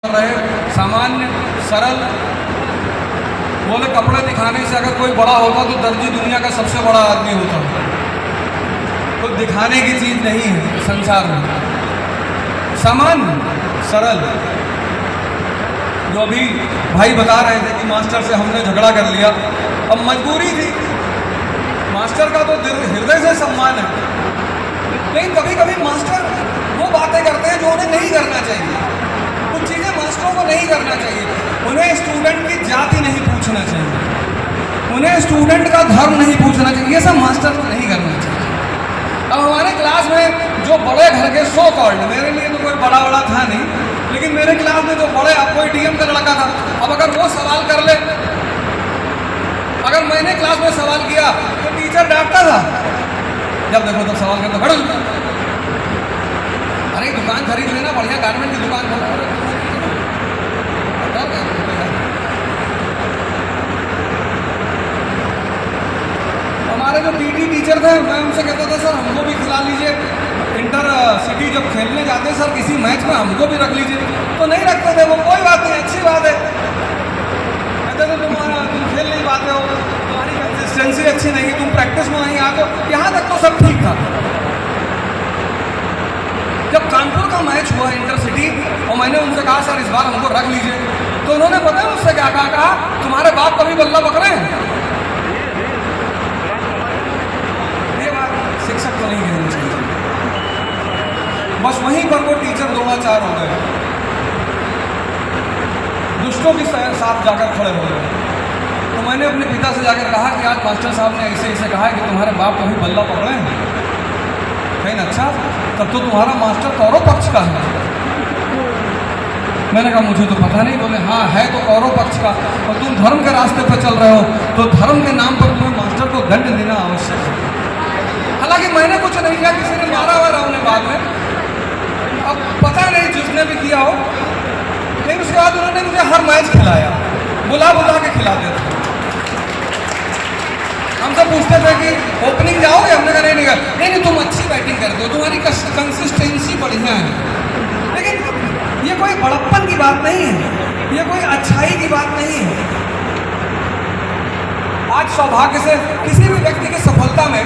रहे सामान्य सरल। बोले कपड़े दिखाने से अगर कोई बड़ा होता तो दर्जी दुनिया का सबसे बड़ा आदमी होता। तो दिखाने की चीज़ नहीं है संसार में। सामान्य सरल। जो अभी भाई बता रहे थे कि मास्टर से हमने झगड़ा कर लिया, अब मजबूरी थी। मास्टर का तो हृदय से सम्मान है, लेकिन कभी कभी मास्टर वो बातें करते हैं जो उन्हें नहीं करना चाहिए। कुछ चीज़ें मास्टरों को नहीं करना चाहिए। उन्हें स्टूडेंट की जाति नहीं पूछना चाहिए, उन्हें स्टूडेंट का धर्म नहीं पूछना चाहिए। ये सब मास्टर को नहीं करना चाहिए। अब हमारे क्लास में जो बड़े घर के सो कॉल्ड, मेरे लिए तो कोई बड़ा था नहीं, लेकिन मेरे क्लास में जो बड़े, अब कोई डीएम का लड़का था, अब अगर वो सवाल कर ले, अगर मैंने क्लास में सवाल किया तो टीचर डांटता था। जब देखो तब सवाल करता, खड़ो, अरे दुकान खरीद लेना, बढ़िया गारमेंट की दुकान खोलो। हमारे जो पीटी टीचर थे, मैं उनसे कहता था सर हमको भी खिला लीजिए, इंटर सिटी जब खेलने जाते सर किसी मैच में हमको भी रख लीजिए। तो नहीं रखते थे वो, कोई बात नहीं, अच्छी बात है। कहते थे तुम खेल नहीं पाते हो, तुम्हारी कंसिस्टेंसी अच्छी नहीं, तुम प्रैक्टिस में नहीं आते हो। यहाँ तक तो सब ठीक था। जब कानपुर का मैच हुआ इंटर सिटी और मैंने उनसे कहा सर इस बार हमको रख लीजिए, तो उन्होंने पता है मुझसे क्या कहा, तुम्हारे बाप कभी बल्ला पकड़े हैं। ये बात शिक्षक को नहीं कहनी चाहिए। बस वहीं पर वो टीचर द्रोणाचार हो गए, दुष्टों के साथ जाकर खड़े हो गए। तो मैंने अपने पिता से जाकर कहा कि आज मास्टर साहब ने ऐसे ऐसे कहा कि तुम्हारे बाप कभी बल्ला पकड़े हैं। कहीं अच्छा, तब तो तुम्हारा मास्टर कौरव पक्ष का है। मैंने कहा मुझे तो पता नहीं। बोले हाँ है तो कौरव पक्ष का, और तुम धर्म के रास्ते पर चल रहे हो, तो धर्म के नाम पर तुम्हें मास्टर को दंड देना आवश्यक है। हालांकि मैंने कुछ नहीं किया, किसी ने मारा हुआ उन्हें बाद में, अब पता नहीं जिसने भी किया हो, लेकिन उसके बाद उन्होंने मुझे हर मैच खिलाया, बुला के खिलाते थे। हमसे पूछते थे कि ओपनिंग जाओगे, हमने कहा नहीं तुम अच्छी बैटिंग करते हो, तुम्हारी कंसिस्टेंसी बढ़िया है। लेकिन ये कोई बड़प्पन की बात नहीं है, ये कोई अच्छाई की बात नहीं है। आज सौभाग्य से किसी भी व्यक्ति की सफलता में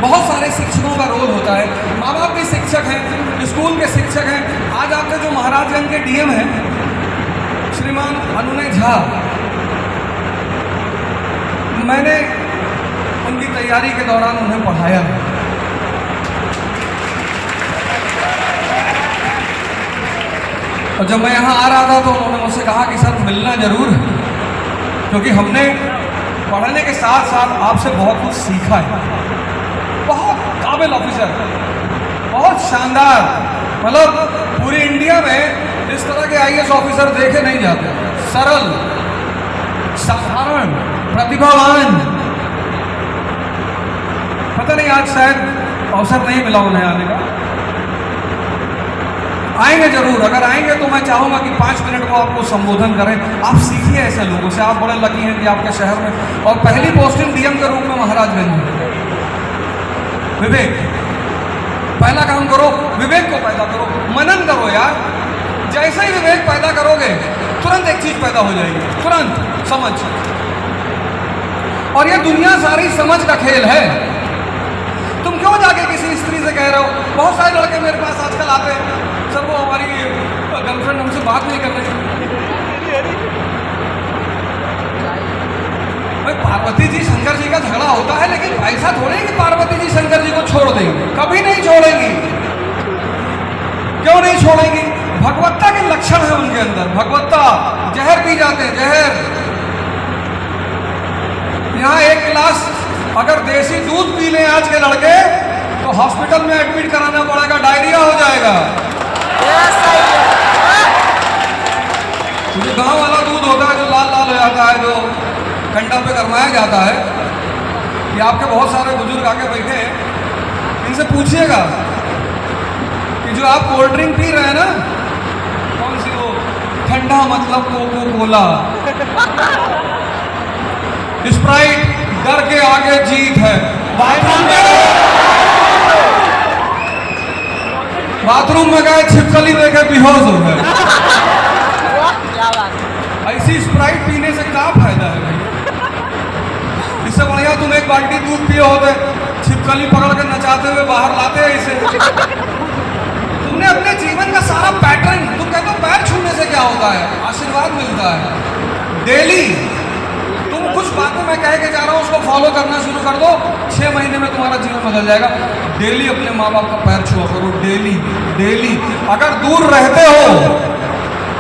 बहुत सारे शिक्षकों का रोल होता है। माँ बाप भी शिक्षक हैं, स्कूल के शिक्षक हैं। आज आपके जो महाराजगंज के डीएम हैं श्रीमान अनुनय झा, मैंने उनकी तैयारी के दौरान उन्हें पढ़ाया। और जब मैं यहाँ आ रहा था तो उन्होंने मुझसे कहा कि सर मिलना जरूर है, क्योंकि हमने पढ़ने के साथ साथ आपसे बहुत कुछ सीखा है। बहुत काबिल ऑफिसर, बहुत शानदार, मतलब पूरी इंडिया में इस तरह के आईएएस ऑफिसर देखे नहीं जाते। सरल, साधारण, प्रतिभावान। पता नहीं आज शायद अवसर नहीं मिला उन्हें आने का। आएंगे जरूर, अगर आएंगे तो मैं चाहूंगा कि 5 मिनट को आपको संबोधन करें। आप सीखिए ऐसे लोगों से, आप बड़े लकी हैं कि आपके शहर में, और पहली पोस्टिंग डीएम के रूप में महाराजगंज में। विवेक, पहला काम करो, विवेक को पैदा करो, मनन करो यार। जैसे ही विवेक पैदा करोगे तुरंत एक चीज पैदा हो जाएगी, तुरंत समझ। और ये दुनिया सारी समझ का खेल है। तुम क्यों जाके किसी स्त्री से कह रहे हो? बहुत सारे लड़के मेरे पास आजकल आते हैं, सर वो हमारी गर्लफ्रेंड हमसे बात नहीं कर रही। भाई पार्वती जी शंकर जी का झगड़ा होता है, लेकिन ऐसा थोड़ी कि पार्वती जी शंकर जी को छोड़ देंगी, कभी नहीं छोड़ेंगी। क्यों नहीं छोड़ेंगी? भगवत्ता के लक्षण है उनके अंदर, भगवत्ता। जहर पी जाते हैं, जहर। यहाँ एक गिलास अगर देसी दूध पी लें आज के लड़के तो हॉस्पिटल में एडमिट कराना पड़ेगा, डायरिया हो जाएगा। जो गांव वाला दूध होता है, जो लाल लाल हो जाता है, जो कंडा पे गरमाया जाता है, ये आपके बहुत सारे बुजुर्ग आके बैठे हैं, इनसे पूछिएगा कि जो आप कोल्ड ड्रिंक पी रहे हैं ना, कौन सी वो ठंडा, मतलब कोको कोला, स्प्राइट, डर के आगे जीत है। बाथरूम में गए छिपकली देखे बेहोश हो गए। छिपकली पकड़ के नचाते हुए बाहर लाते हैं इसे। तुमने अपने जीवन का सारा पैटर्न, तुम कहते हो पैर छूने से क्या होता है, आशीर्वाद मिलता है। डेली तुम कुछ बातें मैं कह के जा रहा हूँ उसको फॉलो करना शुरू कर दो, 6 महीने में तुम्हारा जीवन बदल जाएगा। डेली अपने माँ बाप का पैर छुआ करो, डेली डेली। अगर दूर रहते हो,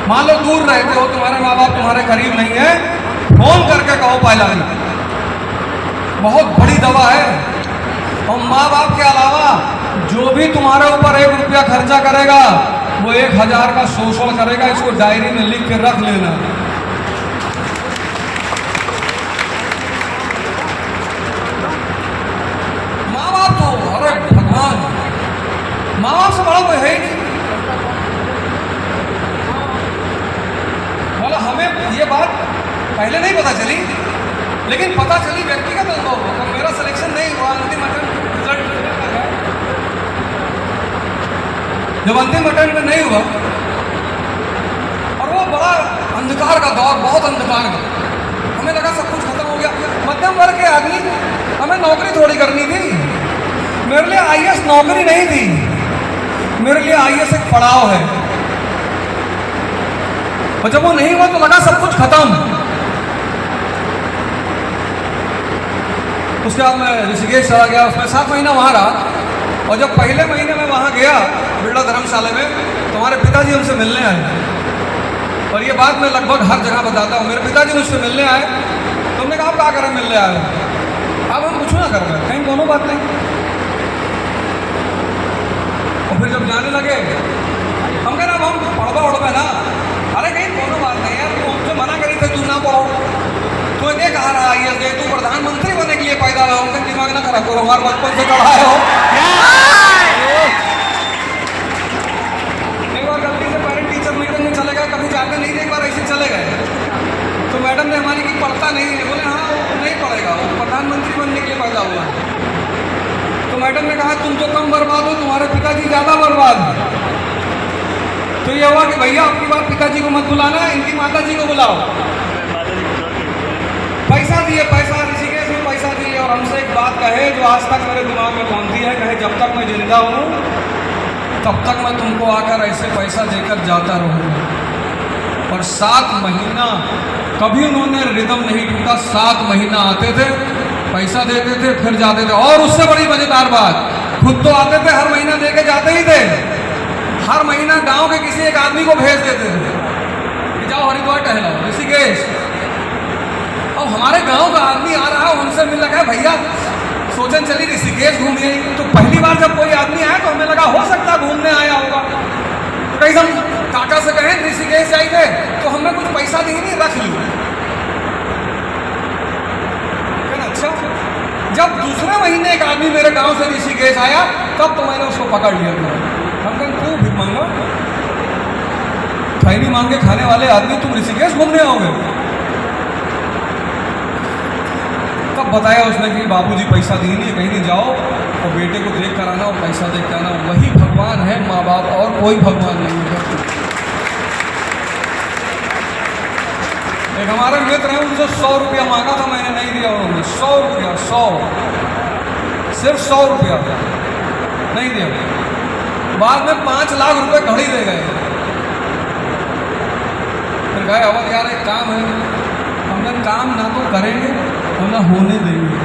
मान लो दूर रहते हो, तुम्हारे माँ बाप तुम्हारे करीब नहीं है, फोन करके कहो पहला, बहुत बड़ी दवा है। और माँ बाप के अलावा जो भी तुम्हारे ऊपर 1 रुपया खर्चा करेगा वो 1000 का शोषण करेगा। इसको डायरी में लिख के रख लेना। माँ बाप तो अरे भगवान, माँ बाप से बड़ा कोई है ही नहीं। बोला हमें ये बात पहले नहीं पता चली, लेकिन पता चली व्यक्तिगत अनुभव। तो मेरा सिलेक्शन नहीं हुआ, अंतिम अटेम्प्ट रिजल्ट जब अंतिम अटेम्प्ट में नहीं हुआ, और वो बड़ा अंधकार का दौर, बहुत अंधकार का, हमें लगा सब कुछ खत्म हो गया। मध्यम वर्ग के आदमी, हमें नौकरी थोड़ी करनी थी। मेरे लिए आईएएस नौकरी नहीं थी, मेरे लिए आईएएस एक पड़ाव है। और जब वो नहीं हुआ तो लगा सब कुछ खत्म। उसके बाद मैं ऋषिकेश चला गया, उसमें 7 महीना वहाँ रहा। और जब पहले महीने में वहाँ गया बिरला धर्मशाला में, तुम्हारे पिताजी हमसे मिलने आए। और ये बात मैं लगभग हर जगह बताता हूँ, मेरे पिताजी मुझसे मिलने आए। तुमने कहा आप क्या करें मिलने आए, अब हम कुछ ना कर रहे, कहीं दोनों बात नहीं। और फिर जब जाने लगे, हम कह रहे अब हम पढ़वा उड़वा ना, अरे कहीं दोनों बात नहीं यार, तू हमसे मना करी थे तू ना पढ़ो, तो ये कहा रहा ये तू प्रधानमंत्री बनने के लिए पैदा हुआ, उनका दिमाग ना खराब करो, हमारे बचपन से चढ़ाए हो। एक बार गलती से पेरेंट टीचर मीटिंग में चले गए, कभी जाते नहीं थे, एक बार ऐसे चले गए, तो मैडम ने हमारी की पढ़ता नहीं है, बोले हाँ वो नहीं पढ़ेगा, वो प्रधानमंत्री बनने के लिए पैदा हुआ। तो मैडम ने कहा तुम तो कम बर्बाद हो, तुम्हारे पिताजी ज़्यादा बर्बाद हैं। तो ये हुआ कि भैया आपकी बार पिताजी को मत बुलाना, इनकी माता जी को बुलाओ। पैसा दिए, पैसा ऋषिकेश में पैसा दिए, और हमसे एक बात कहे जो आज तक मेरे दिमाग में पहुंचती है, कहे जब तक मैं जिंदा हूँ तब तक मैं तुमको आकर ऐसे पैसा देकर जाता रहूँगा। और 7 महीना कभी उन्होंने रिदम नहीं टूटा। 7 महीना आते थे, पैसा देते थे, फिर जाते थे। और उससे बड़ी मजेदार बात, खुद तो आते थे, हर महीना दे के जाते ही थे, हर महीना गांव के किसी एक आदमी को भेज देते थे कि जाओ हरिद्वार टहलाओ, ऋषिकेश। अब हमारे गांव का आदमी आ रहा है, हमसे मिल रहा है, भैया सोचन चली ऋषिकेश घूमिए। तो पहली बार जब कोई आदमी आया तो हमें लगा हो सकता है घूमने आया होगा। तो कहीं हम काका से कहें ऋषिकेश जाएंगे, तो हमने कुछ पैसा दी नहीं, रख लिया। अच्छा, जब दूसरे महीने एक आदमी मेरे गांव से ऋषिकेश आया, तब तो मैंने उसको पकड़ लिया। हम कहें तू भिख मांगा, खैनी मांग के खाने वाले आदमी, तुम ऋषिकेश घूमने आओगे? तब बताया उसने कि बाबूजी पैसा दी नहीं, कहीं नहीं जाओ और बेटे को देख कर आना और पैसा देख कर आना। वही भगवान है माँ बाप, और कोई भगवान नहीं है। एक हमारे मित्र हैं, उनसे 100 रुपया मांगा था, मैंने नहीं दिया। उन्होंने 100 रुपया, 100, सिर्फ 100 रुपया नहीं दिया। बाद में 5 लाख रुपए घड़ी दे गए। फिर गए, अवध यार एक काम है, हमने काम ना तो करेंगे और ना होने देंगे।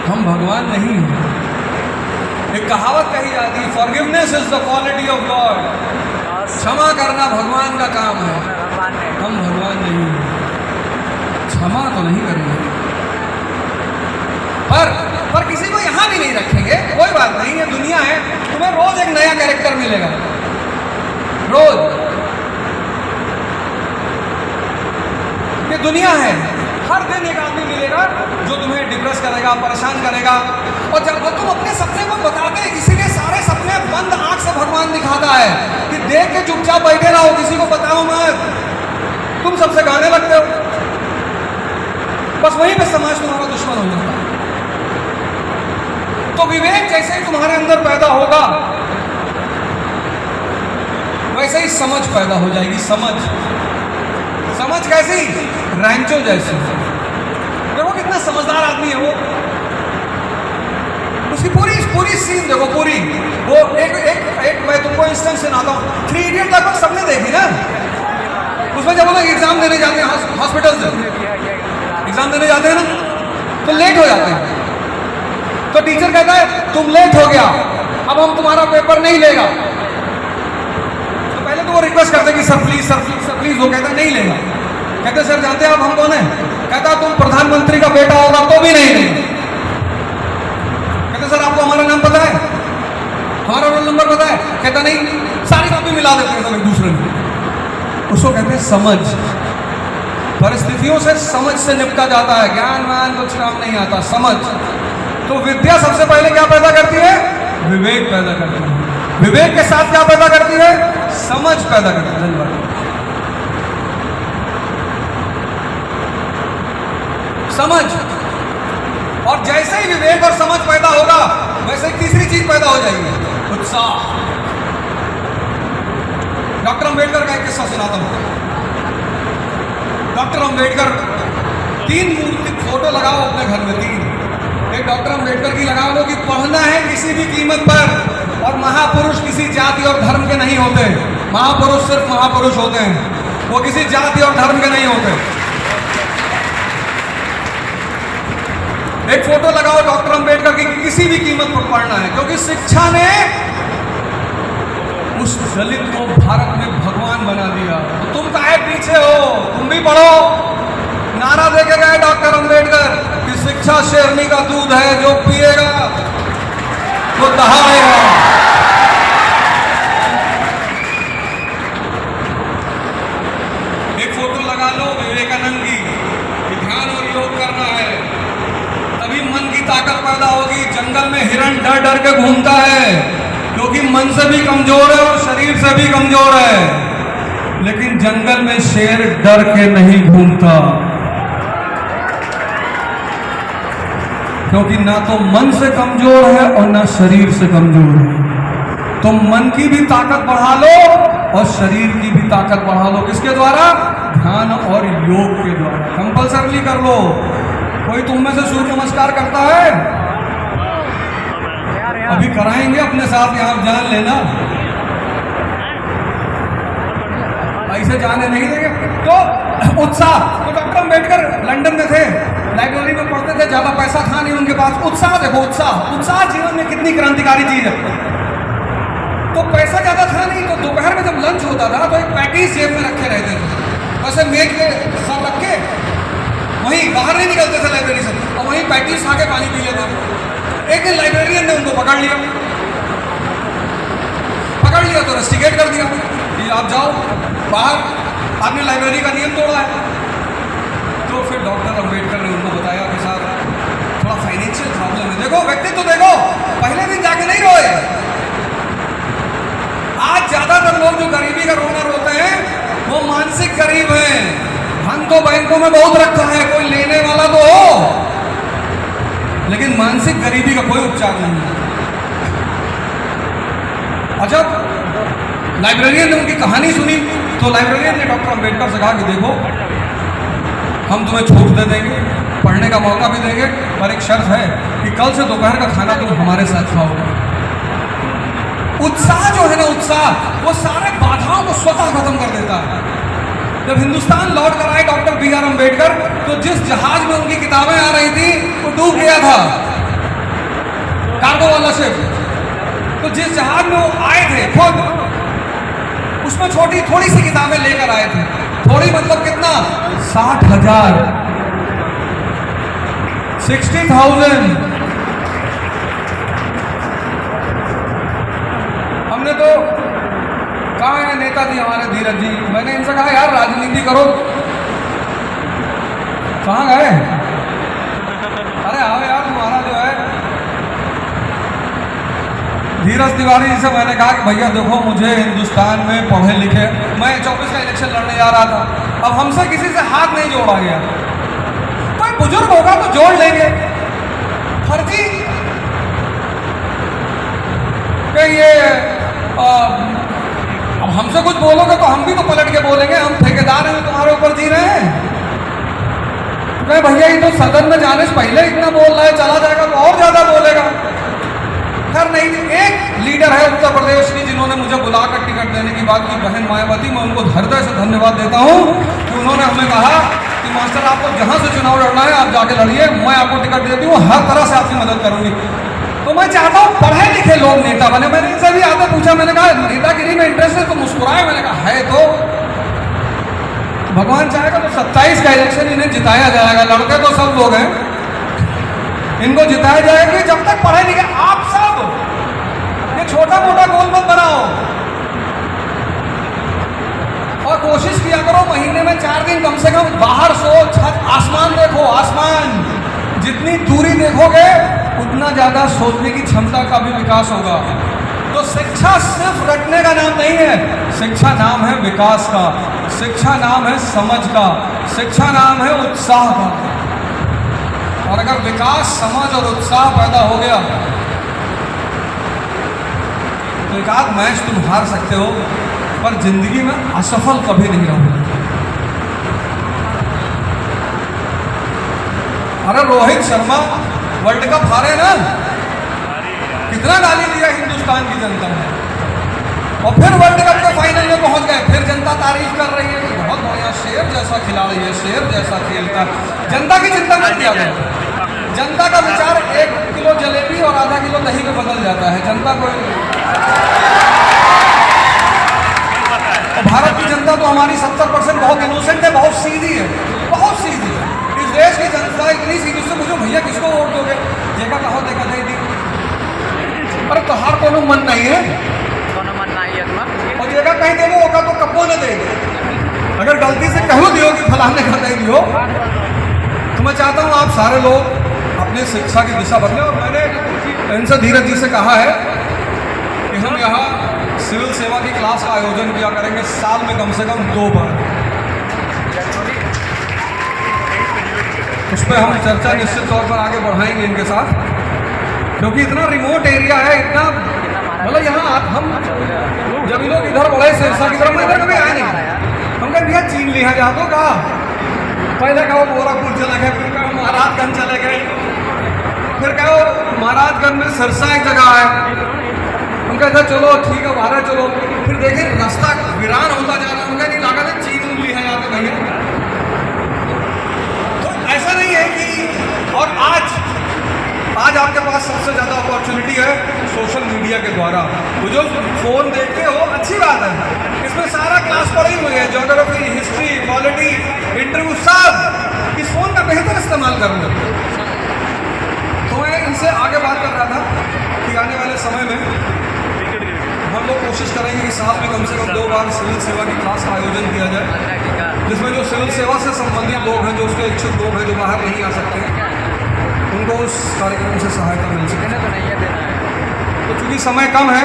हम भगवान नहीं हैं। एक कहावत कही जाती है, forgiveness is the quality of God. क्षमा करना भगवान का काम है, हम भगवान नहीं हैं। क्षमा तो नहीं करेंगे, पर किसी को यहाँ भी नहीं रखेंगे, कोई बात नहीं है, दुनिया है। तुम्हें रोज एक नया कैरेक्टर मिलेगा, रोज। ये दुनिया है, हर दिन एक आदमी मिलेगा जो तुम्हें डिप्रेस करेगा, परेशान करेगा। और जब तुम अपने सपने को बताते हैं, इसीलिए सारे सपने बंद आंख से भगवान दिखाता है कि देख के चुपचाप बैठे रहो, किसी को बताओ मत। तुम सबसे गाने लगते हो, बस वहीं पे समाज तुम्हारा दुश्मन हो जाता है। तो विवेक जैसे ही तुम्हारे अंदर पैदा होगा, वैसे ही समझ पैदा हो जाएगी। समझ कैसी? रैंचो जैसी। देखो कितना समझदार आदमी है वो। उसकी पूरी पूरी सीन देखो, पूरी वो एक मैं तुमको इंस्टेंस सुनाता हूँ। 3 इडियट लगभग सबने देखी ना। उसमें जब वो लोग एग्जाम देने जाते हैं हॉस्पिटल से, एग्जाम देने जाते हैं ना, तो लेट हो जाते हैं। तो टीचर कहता है तुम लेट हो गया, अब हम तुम्हारा पेपर नहीं लेगा। तो पहले तो वो रिक्वेस्ट करते कि sir please sir please sir please. वो कहता नहीं लेगा। कहते सर जानते हैं आप हम कौन है? कहता तुम प्रधानमंत्री का बेटा होगा तो भी नहीं लेंगे। कहते सर आपको हमारा नाम पता है, हमारा रोल नंबर पता है? कहता नहीं। सारी कॉपी मिला देते हैं सब एक दूसरे में। उसको कहते हैं समझ। परिस्थितियों से समझ से निपटा जाता है, ज्ञान वान कुछ काम नहीं आता, समझ। तो विद्या सबसे पहले क्या पैदा करती है? विवेक पैदा करती है। विवेक के साथ क्या पैदा करती है? समझ पैदा करती है। समझ। और जैसे ही विवेक और समझ पैदा होगा वैसे ही तीसरी चीज पैदा हो जाएगी, उत्साह। डॉक्टर अंबेडकर का एक किस्सा सुनाता हूं। डॉक्टर अंबेडकर 3 मूर्ति फोटो लगाओ अपने घर में, 3। एक डॉक्टर अंबेडकर की लगा लो कि पढ़ना है किसी भी कीमत पर। और महापुरुष किसी जाति और धर्म के नहीं होते। महापुरुष सिर्फ महापुरुष होते हैं, वो किसी जाति और धर्म के नहीं होते। एक फोटो लगाओ डॉक्टर अंबेडकर की, किसी भी कीमत पर पढ़ना है, क्योंकि शिक्षा ने उस दलित को भारत में भगवान बना दिया। तो तुम काहे पीछे हो? तुम भी पढ़ो। नारा देके गए डॉक्टर अंबेडकर कि शिक्षा शेरनी का दूध है, जो पिएगा वो दहाड़ेगा। एक फोटो लगा लो विवेकानंद की, ध्यान और योग करना है, तभी मन की ताकत पैदा होगी। जंगल में हिरण डर डर के घूमता है, क्योंकि मन से भी कमजोर है और शरीर से भी कमजोर है। लेकिन जंगल में शेर डर के नहीं घूमता, क्योंकि ना तो मन से कमजोर है और ना शरीर से कमजोर है। तो मन की भी ताकत बढ़ा लो और शरीर की भी ताकत बढ़ा लो। किसके द्वारा? ध्यान और योग के द्वारा। कंपल्सरली कर लो। कोई तुम में से सूर्य नमस्कार करता है? अभी कराएंगे अपने साथ, यहां जान लेना, ऐसे जाने नहीं देंगे। तो उत्साह। तो डॉक्टर अंबेडकर लंदन में थे, लाइब्रेरी में पढ़ते थे, ज्यादा पैसा था नहीं उनके पास। उत्साह देखो, उत्साह। उत्साह जीवन में कितनी क्रांतिकारी चीज है। तो पैसा ज्यादा था नहीं, तो दोपहर में जब लंच होता था तो एक पैकेज जेब में रखे रहते थे, वैसे मेज पे सब रख के वहीं बाहर नहीं निकलते थे लाइब्रेरी से, और वहीं पैकेज खा के पानी पी लेते थे। एक दिन लाइब्रेरियन ने उनको पकड़ लिया तो रस्टिकेट कर दिया कि आप जाओ बाहर, आपने लाइब्रेरी का नियम तोड़ा है। तो फिर डॉक्टर अंबेडकर ने उनको बताया कि साहब थोड़ा फाइनेंशियल प्रॉब्लम है। देखो व्यक्तित्व तो देखो, पहले दिन जाके नहीं रोए। आज ज्यादातर लोग जो गरीबी का रोना रोते हैं वो मानसिक गरीब हैं। धन तो बैंकों में बहुत रखा है, कोई लेने वाला तो हो, लेकिन मानसिक गरीबी का कोई उपचार नहीं है। और जब लाइब्रेरियन ने उनकी कहानी सुनी तो लाइब्रेरियन ने डॉक्टर अंबेडकर से कहा कि देखो हम तुम्हें छूट दे देंगे, पढ़ने का मौका भी देंगे, पर एक शर्त है कि कल से दोपहर का खाना तुम हमारे साथ खाओगे। उत्साह जो है ना, उत्साह वो सारे बाधाओं को स्वतः खत्म कर देता है। जब हिंदुस्तान लौट कर आए डॉक्टर B.R. अंबेडकर, तो जिस जहाज में उनकी किताबें आ रही थी वो डूब गया था, कार्गो वाला शिप। तो जिस जहाज में वो आए थे खुद, उसमें थोड़ी सी किताबें लेकर आए थे। थोड़ी मतलब कितना? 60,000, 60,000। हमने तो कहा है नेताजी हमारे धीरज जी, मैंने इनसे कहा यार राजनीति करो, कहाँ गए? अरे आओ यार, तुम्हारा जो है धीरज तिवारी जी से मैंने कहा कि भैया देखो मुझे हिंदुस्तान में पढ़े लिखे, मैं 24 का इलेक्शन लड़ने जा रहा था, अब हमसे किसी से हाथ नहीं जोड़ा गया, कोई बुजुर्ग होगा तो जोड़ लेंगे, फर्जी कि ये अब हमसे कुछ बोलोगे तो हम भी तो पलट के बोलेंगे, हम ठेकेदार हैं तुम्हारे ऊपर जी रहे हैं। कहे भैया ये तो सदन में जाने से पहले इतना बोल रहा है, चला जाएगा तो और ज्यादा बोलेगा। खैर नहीं, एक लीडर है उत्तर प्रदेश की जिन्होंने मुझे बुलाकर टिकट देने की बात की, बहन मायावती। मैं उनको हृदय से धन्यवाद देता हूँ कि उन्होंने हमें कहा कि मास्टर आपको जहाँ से चुनाव लड़ना है आप जाके लड़िए, मैं आपको टिकट देती हूँ, हर तरह से आपकी मदद करूंगी। तो मैं चाहता हूँ पढ़े लिखे लोग नेता बने। मैंने इनसे भी आगे पूछा, मैंने कहा नेतागिरी में इंटरेस्ट है तो मुस्कुराए। मैंने कहा है तो भगवान चाहेगा तो 27 का इलेक्शन इन्हें जिताया जाएगा। लड़के तो सब लोग हैं, इनको जिताया जाएगा कि जब तक पढ़े लिखे। आप सब ये छोटा मोटा गोल मत बनाओ और कोशिश किया करो महीने में 4 दिन कम से कम बाहर सो, छत आसमान देखो। आसमान जितनी दूरी देखोगे उतना ज्यादा सोचने की क्षमता का भी विकास होगा। तो शिक्षा सिर्फ रटने का नाम नहीं है, शिक्षा नाम है विकास का, शिक्षा नाम है समझ का, शिक्षा नाम है उत्साह का। और अगर विकास, समझ और उत्साह पैदा हो गया तो एक आध मैच तुम हार सकते हो, पर जिंदगी में असफल कभी नहीं रहोगे। अरे रोहित शर्मा वर्ल्ड कप हारे ना, कितना गाली दिया हिंदुस्तान की जनता ने, और फिर वर्ल्ड कप के फाइनल में पहुंच गए। फिर जनता तारीफ कर रही है कि बहुत बढ़िया, शेर जैसा खिलाड़ी है, शेर जैसा खेलता। जनता की चिंता मत किया करो। जनता का विचार 1 किलो जलेबी और आधा किलो दही में बदल जाता है। जनता को, भारत की जनता तो हमारी 70% बहुत इनोसेंट है, बहुत सीधी है, बहुत सीधी है। इस देश की जनता इतनी सीधी से मुझे भैया किसको वोट दोगे, जेका कहो देखा दे दी। अरे तोहार कोनो मन नहीं है, और जेका कहीं देवो होगा तो कब्बो न देगी। अगर गलती से कहो दियो कि फलाने का दे दियो, तो मैं चाहता हूँ आप सारे लोग अपनी शिक्षा की दिशा बदलें। और मैंने इनसे धीरज जी से कहा है कि हम यहाँ सिविल सेवा की क्लास का आयोजन किया करेंगे साल में कम से कम 2 बार। उस पर हम चर्चा निश्चित तौर पर आगे बढ़ाएंगे इनके साथ, क्योंकि इतना रिमोट एरिया है, इतना मतलब यहाँ हम जब ये लोग इधर बढ़े सिरसा की तरफ, मैं इधर कभी आया नहीं। हम कह भैया चीन लिया जा तो कहा, पहले कहो गोरखपुर चले गए, फिर कहो महाराजगंज चले गए, फिर कहो महाराजगंज में सिरसा एक जगह है। हम कहते चलो ठीक है बाहर चलो, फिर देखें रास्ता वीरान होता जा रहा है। उनका नहीं लागत है चीन उंगली है यहाँ पे भैया। तो ऐसा नहीं है कि, और आज आपके पास सबसे ज़्यादा अपॉर्चुनिटी है सोशल मीडिया के द्वारा। वो जो फ़ोन देखते हो अच्छी बात है, इसमें सारा क्लास पढ़ी हुई है, ज्योग्राफी, हिस्ट्री, पॉलिटी, इंटरव्यू, सब इस फ़ोन का बेहतर इस्तेमाल करूँगा। तो मैं इनसे आगे बात कर रहा था कि आने वाले समय में हम लोग कोशिश करेंगे कि साल में कम से कम 2 बार सिविल सेवा की क्लास का आयोजन किया जाए, जिसमें जो सिविल सेवा से संबंधित लोग हैं, जो उसके इच्छुक लोग हैं, जो बाहर नहीं आ सकते, उनको उस कार्यक्रम से सहायता मिल सके। तो चूँकि समय कम है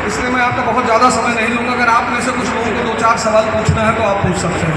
इसलिए मैं आपका बहुत ज़्यादा समय नहीं लूँगा। अगर आप में से कुछ लोगों को 2-4 सवाल पूछना है तो आप पूछ सकते हैं।